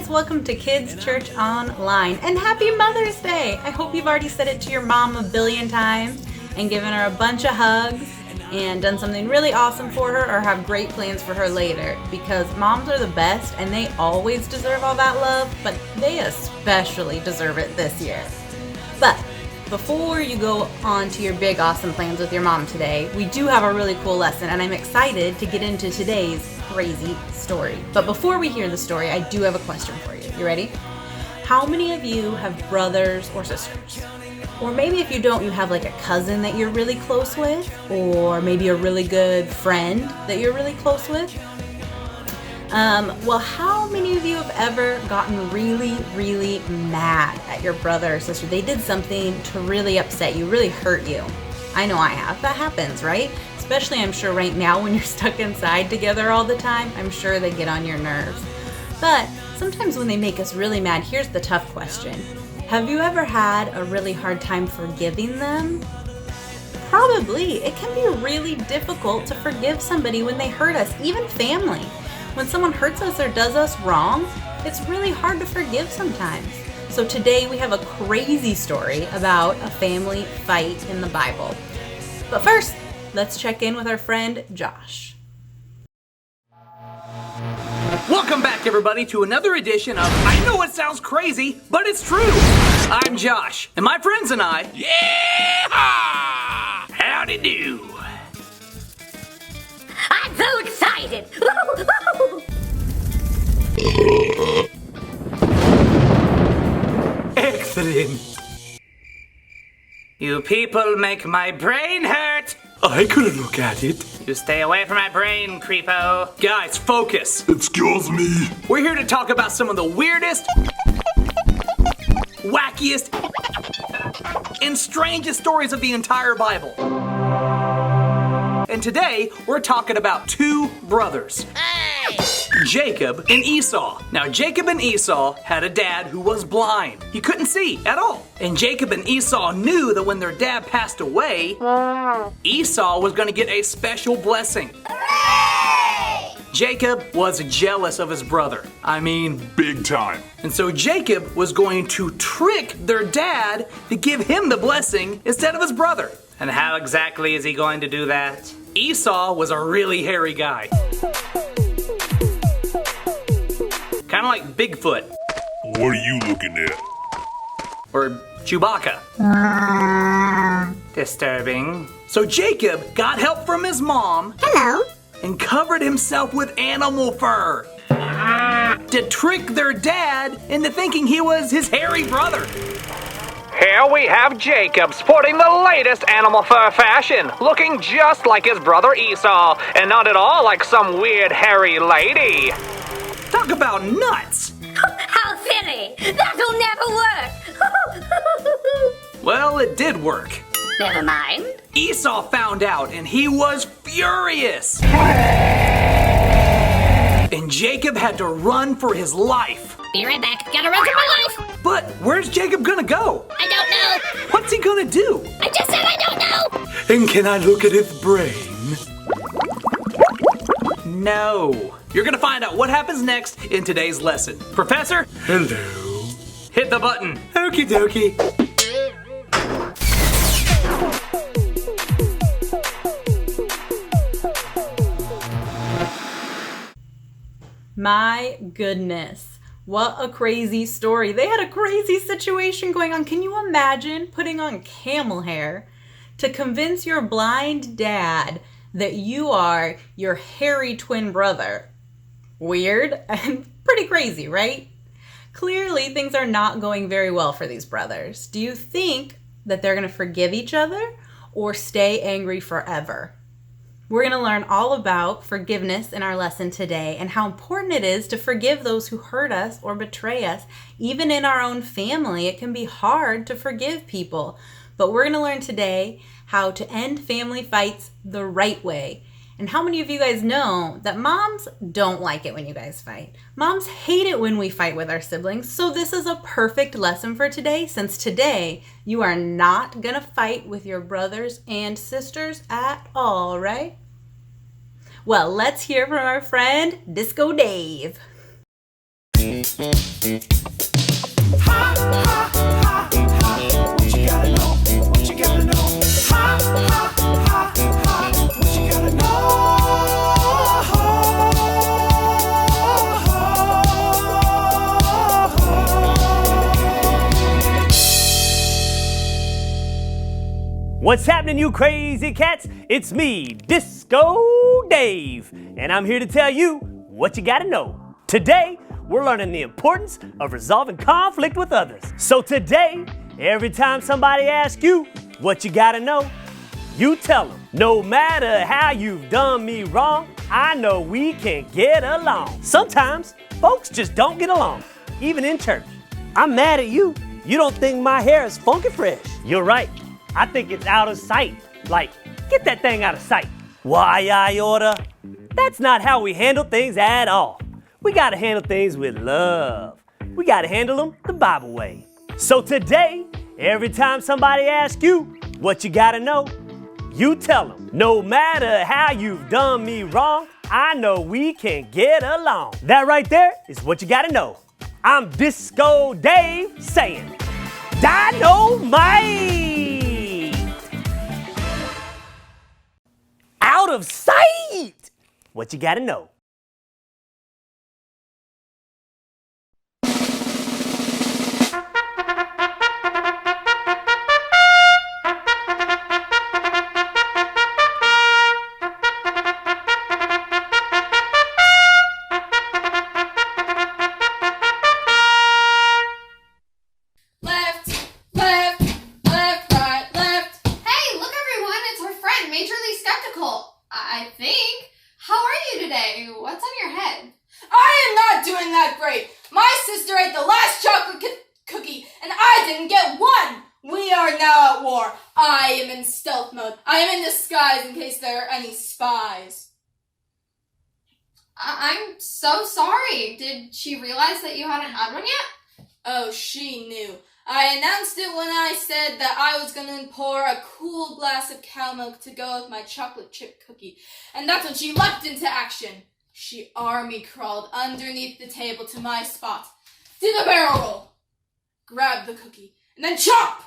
guys, welcome to Kids Church Online, and happy Mother's Day! I hope you've already said it to your mom a billion times and given her a bunch of hugs and done something really awesome for her or have great plans for her later, because moms are the best and they always deserve all that love, but they especially deserve it this year. But before you go on to your big awesome plans with your mom today, we do have a really cool lesson, and I'm excited to get into today's crazy story. But before we hear the story, I do have a question for you. You ready? How many of you have brothers or sisters? Or maybe if you don't, you have like a cousin that you're really close with, or maybe a really good friend that you're really close with. Well, how many of you have ever gotten really, really mad at your brother or sister? They did something to really upset you, really hurt you. I know I have. That happens, right? Especially, I'm sure, right now when you're stuck inside together all the time. I'm sure they get on your nerves. But sometimes when they make us really mad, here's the tough question. Have you ever had a really hard time forgiving them? Probably. It can be really difficult to forgive somebody when they hurt us, even family. When someone hurts us or does us wrong, it's really hard to forgive sometimes. So today we have a crazy story about a family fight in the Bible. But first, let's check in with our friend Josh. Welcome back, everybody, to another edition of I Know It Sounds Crazy, but It's True. I'm Josh, and my friends and I, howdy do. I'm so excited! Excellent. You people make my brain hurt. I couldn't look at it. You stay away from my brain, creepo. Guys, focus. Excuse me. We're here to talk about some of the weirdest, wackiest, and strangest stories of the entire Bible. And today, we're talking about two brothers. Hey! Jacob and Esau. Now, Jacob and Esau had a dad who was blind. He couldn't see at all. And Jacob and Esau knew that when their dad passed away, Esau was going to get a special blessing. Hooray! Jacob was jealous of his brother. I mean, Big time. and so Jacob was going to trick their dad to give him the blessing instead of his brother. And how exactly is he going to do that? Esau was a really hairy guy. Kind of like Bigfoot. What are you looking at? Or Chewbacca. Disturbing. So Jacob got help from his mom. Hello. And covered himself with animal fur. To trick their dad into thinking he was his hairy brother. Here we have Jacob sporting the latest animal fur fashion, looking just like his brother Esau, and not at all like some weird hairy lady. Talk about nuts. How silly! That'll never work! Well, it did work. Never mind. Esau found out and he was furious. And Jacob had to run for his life. Be right back. Gotta run for my life! But where's Jacob gonna go? I don't know! What's he gonna do? I just said I don't know! And can I look at his brain? No. You're gonna find out what happens next in today's lesson. Professor, Hello. hit the button. Okie dokie. My goodness, what a crazy story. They had a crazy situation going on. Can you imagine putting on camel hair to convince your blind dad that you are your hairy twin brother? Weird and pretty crazy, right? Clearly, things are not going very well for these brothers. Do you think that they're going to forgive each other or stay angry forever? We're going to learn all about forgiveness in our lesson today and how important it is to forgive those who hurt us or betray us. Even in our own family, it can be hard to forgive people. But we're going to learn today how to end family fights the right way. And how many of you guys know that moms don't like it when you guys fight? Moms hate it when we fight with our siblings. So this is a perfect lesson for today, since today you are not gonna fight with your brothers and sisters at all, right? Well, let's hear from our friend Disco Dave. What's happening, you crazy cats? It's me, Disco Dave, and I'm here to tell you what you gotta know. Today, we're learning the importance of resolving conflict with others. So today, every time somebody asks you what you gotta know, you tell them, no matter how you've done me wrong, I know we can get along. Sometimes, folks just don't get along, even in church. I'm mad at you. You don't think my hair is funky fresh. You're right. I think it's out of sight. Like, get that thing out of sight. Why I order? That's not how we handle things at all. We gotta handle things with love. We gotta handle them the Bible way. So today, every time somebody asks you what you gotta know, you tell them, no matter how you've done me wrong, I know we can get along. That right there is what you gotta know. I'm Disco Dave saying, Dynamite! Out of sight! What you gotta know. I think. How are you today? What's on your head? I am not doing that great. My sister ate the last chocolate cookie, and I didn't get one. We are now at war. I am in stealth mode. I am in disguise in case there are any spies. I'm so sorry. Did she realize that you hadn't had one yet? Oh, she knew. I announced it when I said that I was going to pour a cool glass of cow milk to go with my chocolate chip cookie. And that's when she leapt into action. She army crawled underneath the table to my spot, did a barrel roll, grabbed the cookie, and then chomp!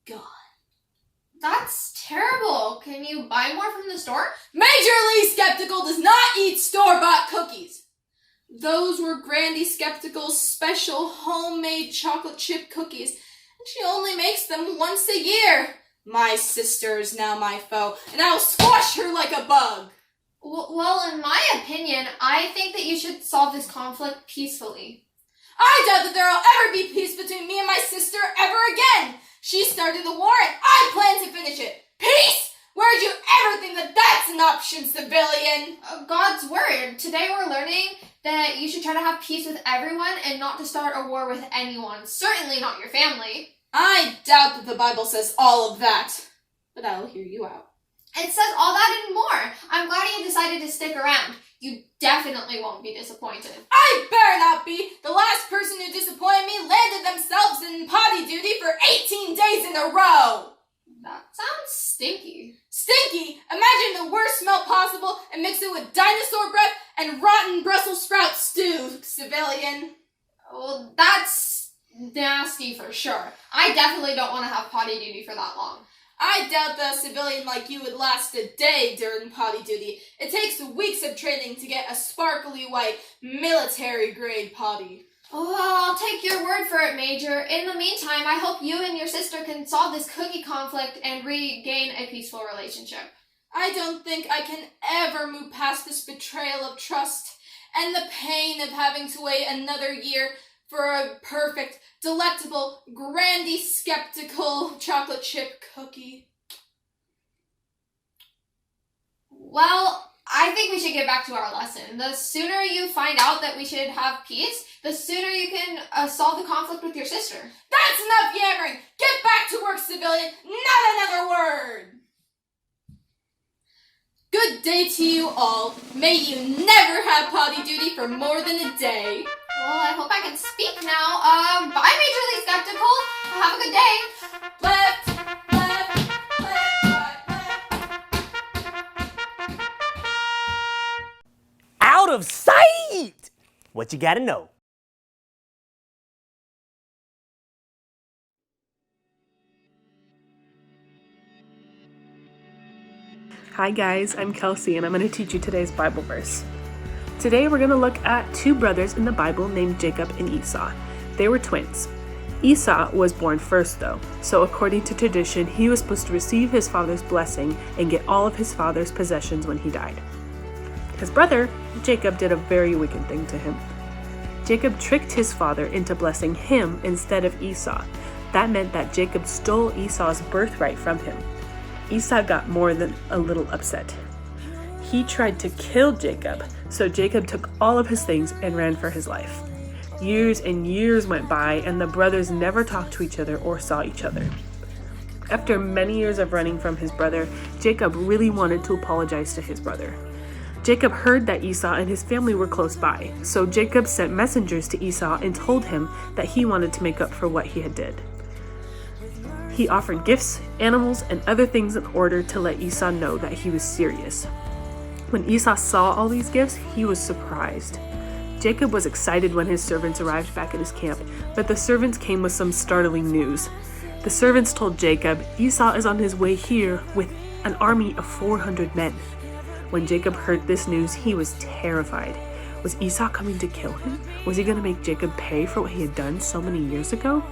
Gone. That's terrible. Can you buy more from the store? Majorly Skeptical does not eat store-bought cookies. Those were Grandy Skeptical's special homemade chocolate chip cookies, and she only makes them once a year. My sister is now my foe, and I'll squash her like a bug. Well, in my opinion, I think that you should solve this conflict peacefully. I doubt that there will ever be peace between me and my sister ever again. She started the war, and I plan to finish it. Peace? Where'd you ever think that that's an option, civilian? God's word. Today we're learning that you should try to have peace with everyone and not to start a war with anyone. Certainly not your family. I doubt that the Bible says all of that. But I'll hear you out. It says all that and more. I'm glad you decided to stick around. You definitely won't be disappointed. I better not be! The last person who disappointed me landed themselves in potty duty for 18 days in a row! That sounds stinky. Stinky? Imagine the worst smell possible and mix it with dinosaur breath and rotten Brussels sprout stew, civilian. Well, that's nasty for sure. I definitely don't want to have potty duty for that long. I doubt that a civilian like you would last a day during potty duty. It takes weeks of training to get a sparkly white, military-grade potty. Oh, I'll take your word for it, Major. In the meantime, I hope you and your sister can solve this cookie conflict and regain a peaceful relationship. I don't think I can ever move past this betrayal of trust and the pain of having to wait another year for a perfect, delectable, Grandy Skeptical chocolate chip cookie. Well, I think we should get back to our lesson. The sooner you find out that we should have peace, the sooner you can solve the conflict with your sister. That's enough yammering! Get back to work, civilian! Not another word! Good day to you all. May you never have potty duty for more than a day. Well, I hope I can speak now. Bye, Majorly Skeptical. Have a good day. Left, left, left, left. Out of sight! What you gotta know. Hi guys, I'm Kelsey and I'm going to teach you today's Bible verse. Today we're going to look at two brothers in the Bible named Jacob and Esau. They were twins. Esau was born first though, so according to tradition, he was supposed to receive his father's blessing and get all of his father's possessions when he died. His brother, Jacob, did a very wicked thing to him. Jacob tricked his father into blessing him instead of Esau. That meant that Jacob stole Esau's birthright from him. Esau got more than a little upset. He tried to kill Jacob, so Jacob took all of his things and ran for his life. Years and years went by, and the brothers never talked to each other or saw each other. After many years of running from his brother, Jacob really wanted to apologize to his brother. Jacob heard that Esau and his family were close by, so Jacob sent messengers to Esau and told him that he wanted to make up for what he had did. He offered gifts, animals, and other things in order to let Esau know that he was serious. When Esau saw all these gifts, he was surprised. Jacob was excited when his servants arrived back at his camp, but the servants came with some startling news. The servants told Jacob, Esau is on his way here with an army of 400 men. When Jacob heard this news, he was terrified. Was Esau coming to kill him? Was he going to make Jacob pay for what he had done so many years ago?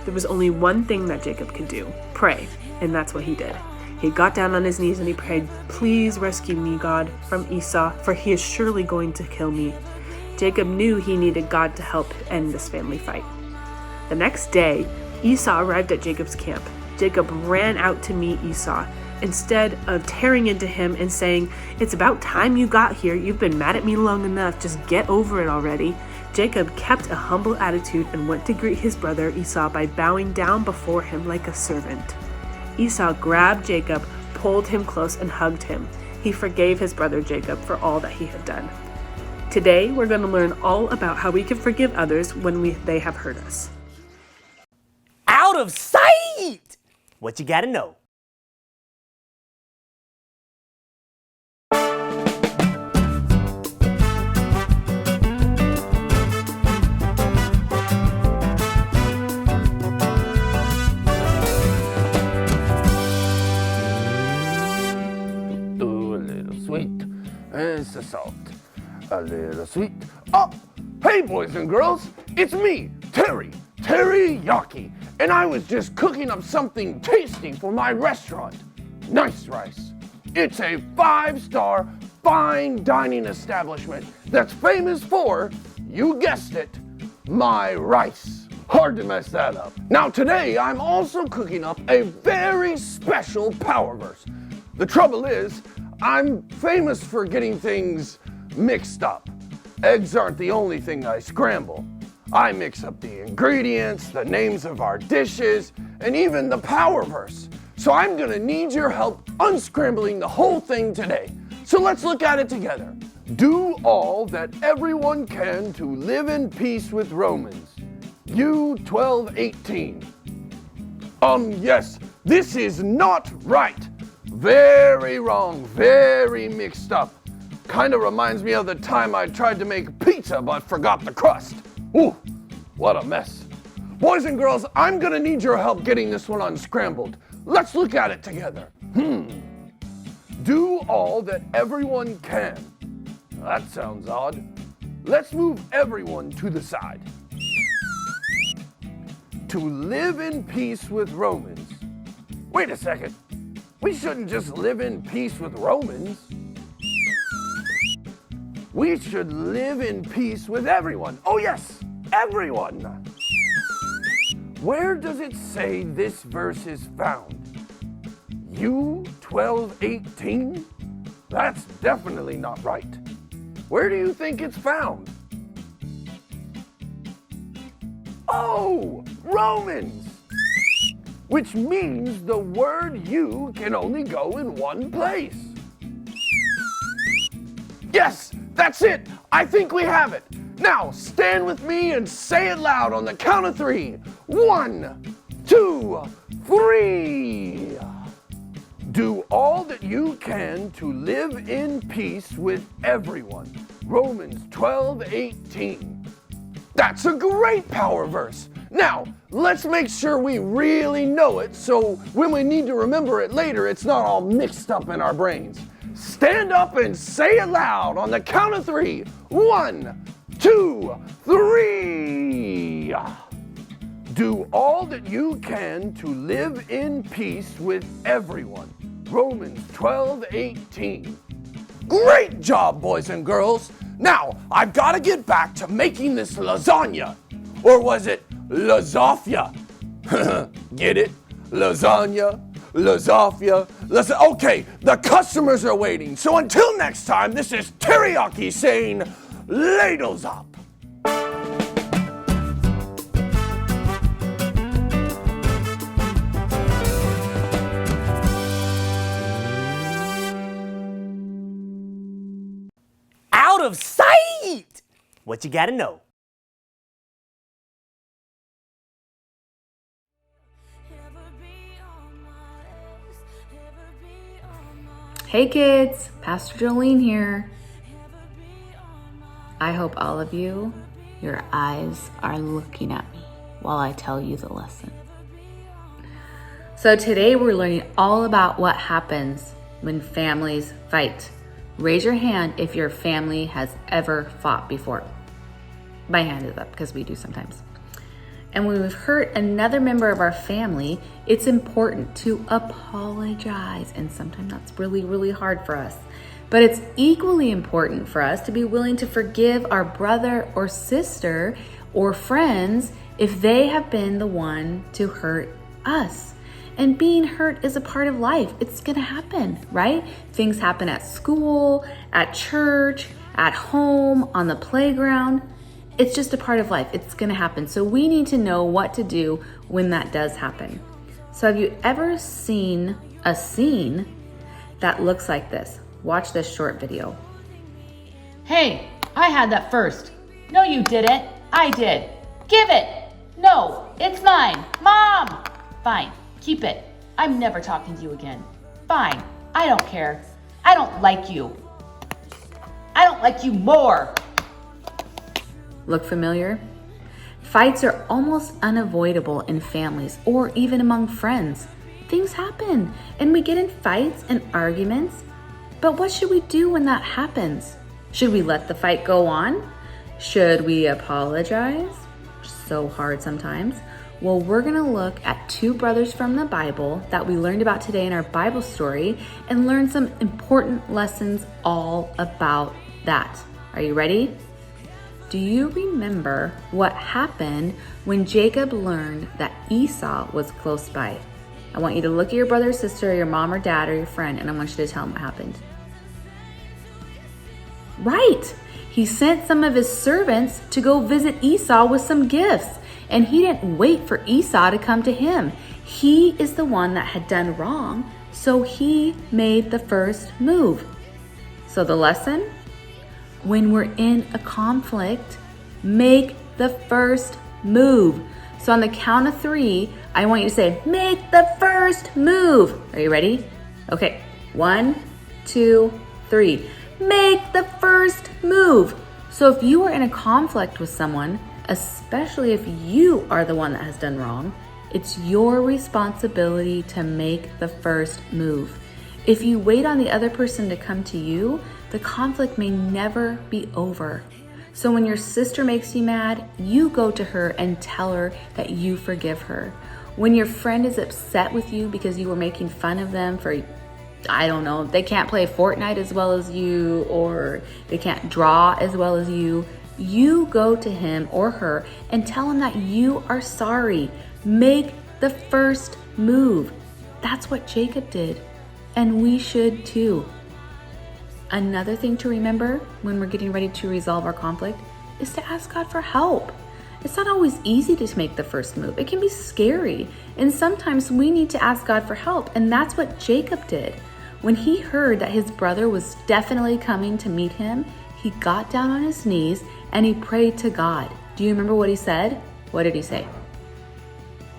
There was only one thing that Jacob could do, pray, and that's what he did. He got down on his knees and he prayed, please rescue me, God, from Esau, for he is surely going to kill me. Jacob knew he needed God to help end this family fight. The next day, Esau arrived at Jacob's camp. Jacob ran out to meet Esau. Instead of tearing into him and saying, it's about time you got here, you've been mad at me long enough, just get over it already, Jacob kept a humble attitude and went to greet his brother Esau by bowing down before him like a servant. Esau grabbed Jacob, pulled him close, and hugged him. He forgave his brother Jacob for all that he had done. Today, we're going to learn all about how we can forgive others when they have hurt us. Out of sight! What you gotta know. It's the salt. A little sweet. Oh, hey boys and girls, it's me, Teriyaki, and I was just cooking up something tasty for my restaurant. Nice rice. It's a 5-star fine dining establishment that's famous for, you guessed it, my rice. Hard to mess that up. Now today I'm also cooking up a very special power verse. The trouble is, I'm famous for getting things mixed up. Eggs aren't the only thing I scramble. I mix up the ingredients, the names of our dishes, and even the power verse. So I'm gonna need your help unscrambling the whole thing today. So let's look at it together. Do all that everyone can to live in peace with Romans. U 12:18. Yes, this is not right. Very wrong, very mixed up. Kinda reminds me of the time I tried to make pizza but forgot the crust. Ooh, what a mess. Boys and girls, I'm gonna need your help getting this one unscrambled. Let's look at it together. Do all that everyone can. That sounds odd. Let's move everyone to the side. To live in peace with Romans. Wait a second. We shouldn't just live in peace with Romans. We should live in peace with everyone. Oh yes, everyone. Where does it say this verse is found? U 12:18? That's definitely not right. Where do you think it's found? Oh, Romans! Which means the word you can only go in one place. Yes, that's it. I think we have it. Now stand with me and say it loud on the count of 3. 1, 2, 3. Do all that you can to live in peace with everyone. Romans 12:18. That's a great power verse. Now, let's make sure we really know it so when we need to remember it later, it's not all mixed up in our brains. Stand up and say it loud on the count of 3. 1, 2, 3. Do all that you can to live in peace with everyone. Romans 12:18. Great job, boys and girls. Now, I've got to get back to making this lasagna. Or was it lasagna? Get it? Lasagna, lasagna. Okay, the customers are waiting. So until next time, this is Teriyaki saying, ladles up. Out of sight! What you gotta know. Hey kids, Pastor Jolene here. I hope all of you, your eyes are looking at me while I tell you the lesson. So today we're learning all about what happens when families fight. Raise your hand if your family has ever fought before. My hand is up because we do sometimes. And when we've hurt another member of our family, it's important to apologize. And sometimes that's really, really hard for us. But it's equally important for us to be willing to forgive our brother or sister or friends if they have been the one to hurt us. And being hurt is a part of life. It's gonna happen, right? Things happen at school, at church, at home, on the playground. It's just a part of life. It's gonna happen. So we need to know what to do when that does happen. So have you ever seen a scene that looks like this? Watch this short video. Hey, I had that first. No, you didn't. I did. Give it. No, it's mine. Mom! Fine, keep it. I'm never talking to you again. Fine, I don't care. I don't like you. I don't like you more. Look familiar? Fights are almost unavoidable in families or even among friends. Things happen and we get in fights and arguments. But what should we do when that happens? Should we let the fight go on? Should we apologize? So hard sometimes. Well, we're gonna look at 2 brothers from the Bible that we learned about today in our Bible story and learn some important lessons all about that. Are you ready? Do you remember what happened when Jacob learned that Esau was close by? I want you to look at your brother or sister, or your mom or dad or your friend, and I want you to tell them what happened. Right! He sent some of his servants to go visit Esau with some gifts, and he didn't wait for Esau to come to him. He is the one that had done wrong, so he made the first move. So the lesson? When we're in a conflict, make the first move. So on the count of 3, I want you to say, make the first move. Are you ready? Okay, 1, 2, 3. Make the first move. So if you are in a conflict with someone, especially if you are the one that has done wrong, it's your responsibility to make the first move. If you wait on the other person to come to you, the conflict may never be over. So when your sister makes you mad, you go to her and tell her that you forgive her. When your friend is upset with you because you were making fun of them for, I don't know, they can't play Fortnite as well as you, or they can't draw as well as you, you go to him or her and tell him that you are sorry. Make the first move. That's what Jacob did, and we should too. Another thing to remember when we're getting ready to resolve our conflict is to ask God for help. It's not always easy to make the first move. It can be scary, and sometimes we need to ask God for help, and that's what Jacob did. When he heard that his brother was definitely coming to meet him, he got down on his knees and he prayed to God. Do you remember what he said? What did he say?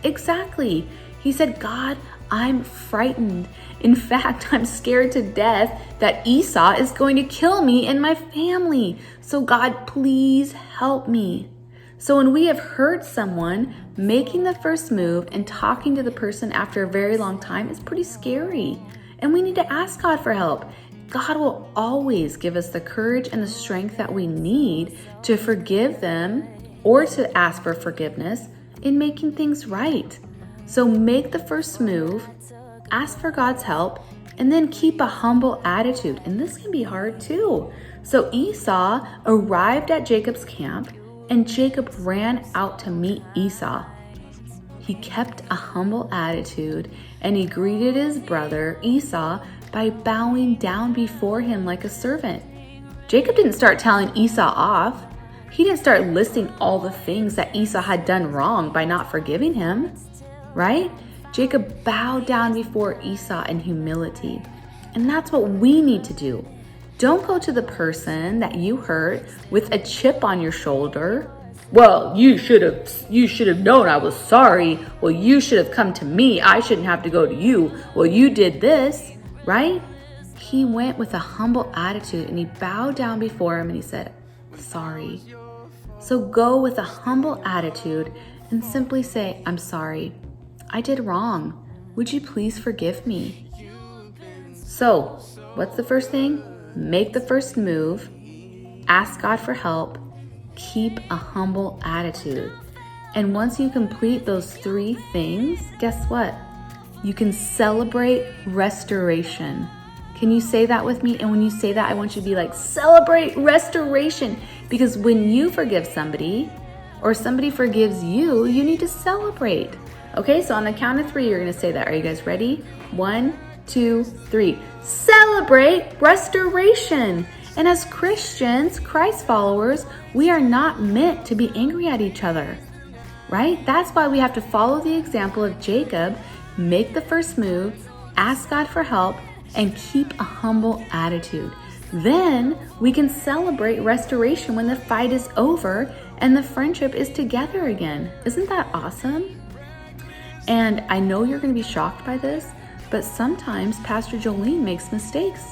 Exactly. He said, God, I'm frightened. In fact, I'm scared to death that Esau is going to kill me and my family. So God, please help me. So when we have hurt someone, making the first move and talking to the person after a very long time is pretty scary. And we need to ask God for help. God will always give us the courage and the strength that we need to forgive them or to ask for forgiveness in making things right. So make the first move, ask for God's help, and then keep a humble attitude. And this can be hard too. So Esau arrived at Jacob's camp, and Jacob ran out to meet Esau. He kept a humble attitude, and he greeted his brother Esau by bowing down before him like a servant. Jacob didn't start telling Esau off. He didn't start listing all the things that Esau had done wrong by not forgiving him, right? Jacob bowed down before Esau in humility. And that's what we need to do. Don't go to the person that you hurt with a chip on your shoulder. Well, you should have known I was sorry. Well, you should have come to me. I shouldn't have to go to you. Well, you did this, right? He went with a humble attitude and he bowed down before him and he said, sorry. So go with a humble attitude and simply say, I'm sorry. I did wrong. Would you please forgive me? So, what's the first thing? Make the first move. Ask God for help. Keep a humble attitude. And once you complete those 3 things, guess what? You can celebrate restoration. Can you say that with me? And when you say that, I want you to be like, celebrate restoration. Because when you forgive somebody or somebody forgives you, you need to celebrate. Okay, so on the count of 3, you're going to say that. Are you guys ready? 1, 2, 3. Celebrate restoration. And as Christians, Christ followers, we are not meant to be angry at each other, right? That's why we have to follow the example of Jacob, make the first move, ask God for help, and keep a humble attitude. Then we can celebrate restoration when the fight is over and the friendship is together again. Isn't that awesome? And I know you're going to be shocked by this, but sometimes Pastor Jolene makes mistakes.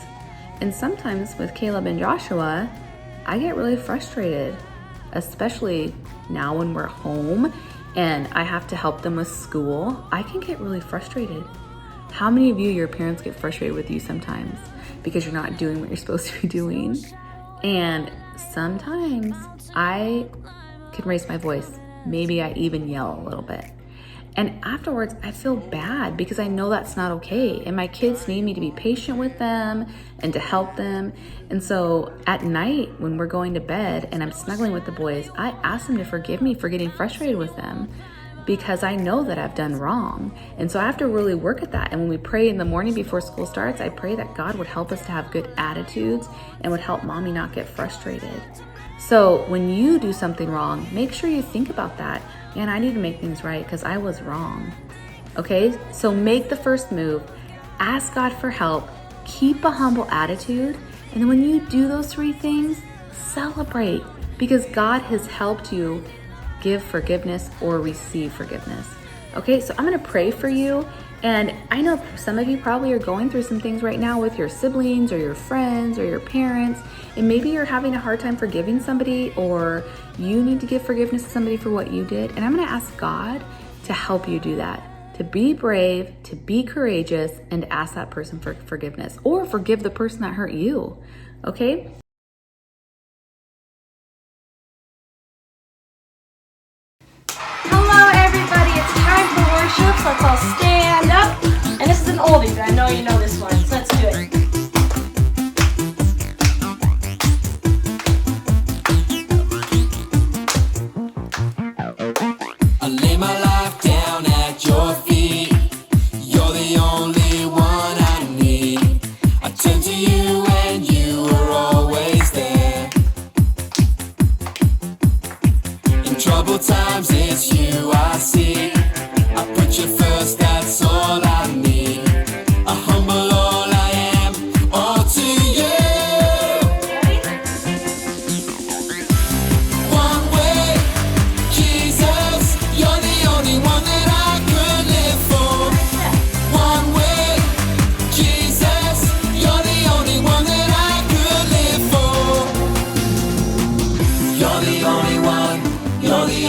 And sometimes with Caleb and Joshua, I get really frustrated, especially now when we're home and I have to help them with school. I can get really frustrated. How many of you, your parents get frustrated with you sometimes because you're not doing what you're supposed to be doing? And sometimes I can raise my voice. Maybe I even yell a little bit. And afterwards, I feel bad because I know that's not okay. And my kids need me to be patient with them and to help them. And so at night, when we're going to bed and I'm snuggling with the boys, I ask them to forgive me for getting frustrated with them because I know that I've done wrong. And so I have to really work at that. And when we pray in the morning before school starts, I pray that God would help us to have good attitudes and would help mommy not get frustrated. So when you do something wrong, make sure you think about that. Man, I need to make things right because I was wrong. Okay, so make the first move, ask God for help, keep a humble attitude, and then when you do those 3 things, celebrate because God has helped you give forgiveness or receive forgiveness. Okay, so I'm gonna pray for you. And I know some of you probably are going through some things right now with your siblings or your friends or your parents, and maybe you're having a hard time forgiving somebody or you need to give forgiveness to somebody for what you did. And I'm gonna ask God to help you do that, to be brave, to be courageous, and to ask that person for forgiveness or forgive the person that hurt you, okay? Hello everybody, it's time for worship. Let's all stand up. And this is an oldie, but I know you know this one, so let's do it. I lay my life down at your feet. You're the only one I need. I turn to you and you are always there. In troubled times it's you I see. I put you first, that's all I need. A humble all I am, all to you. One way, Jesus, you're the only one that I could live for. One way, Jesus, you're the only one that I could live for. You're the only one, you're the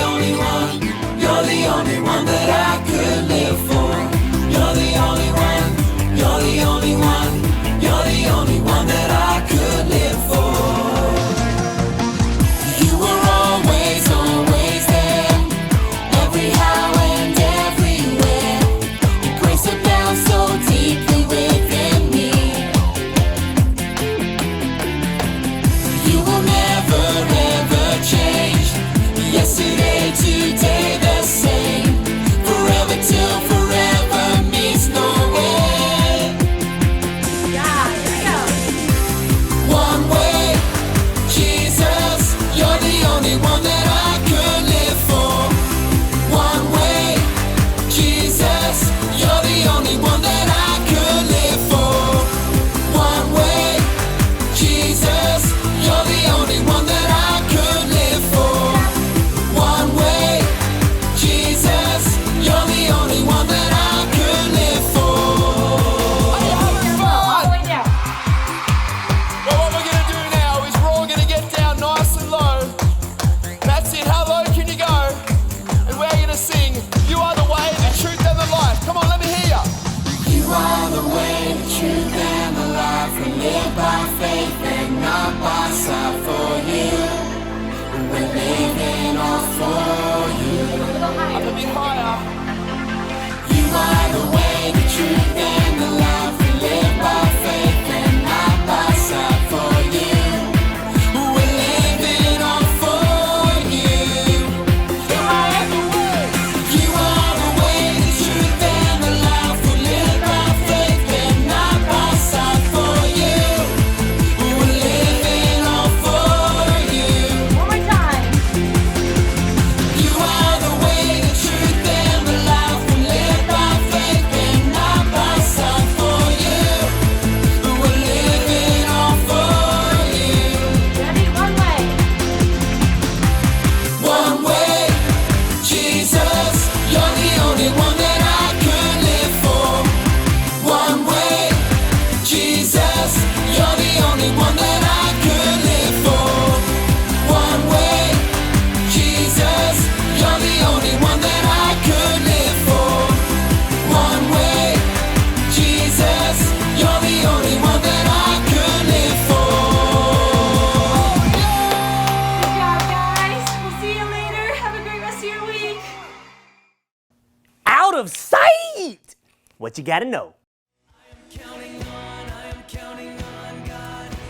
out of sight. What you gotta know.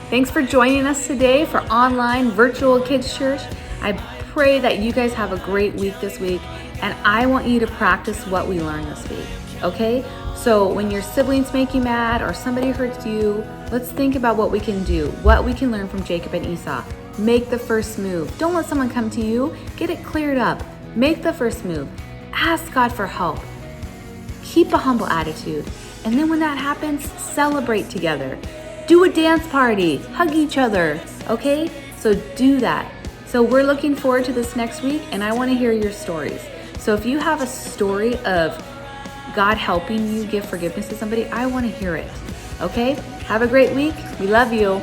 Thanks for joining us today for online virtual kids church. I pray that you guys have a great week this week, and I want you to practice what we learned this week, okay? So when your siblings make you mad or somebody hurts you, let's think about what we can do, what we can learn from Jacob and Esau. Make the first move. Don't let someone come to you. Get it cleared up. Make the first move. Ask God for help. Keep a humble attitude. And then when that happens, celebrate together. Do a dance party. Hug each other. Okay? So do that. So we're looking forward to this next week, and I want to hear your stories. So if you have a story of God helping you give forgiveness to somebody, I want to hear it. Okay? Have a great week. We love you.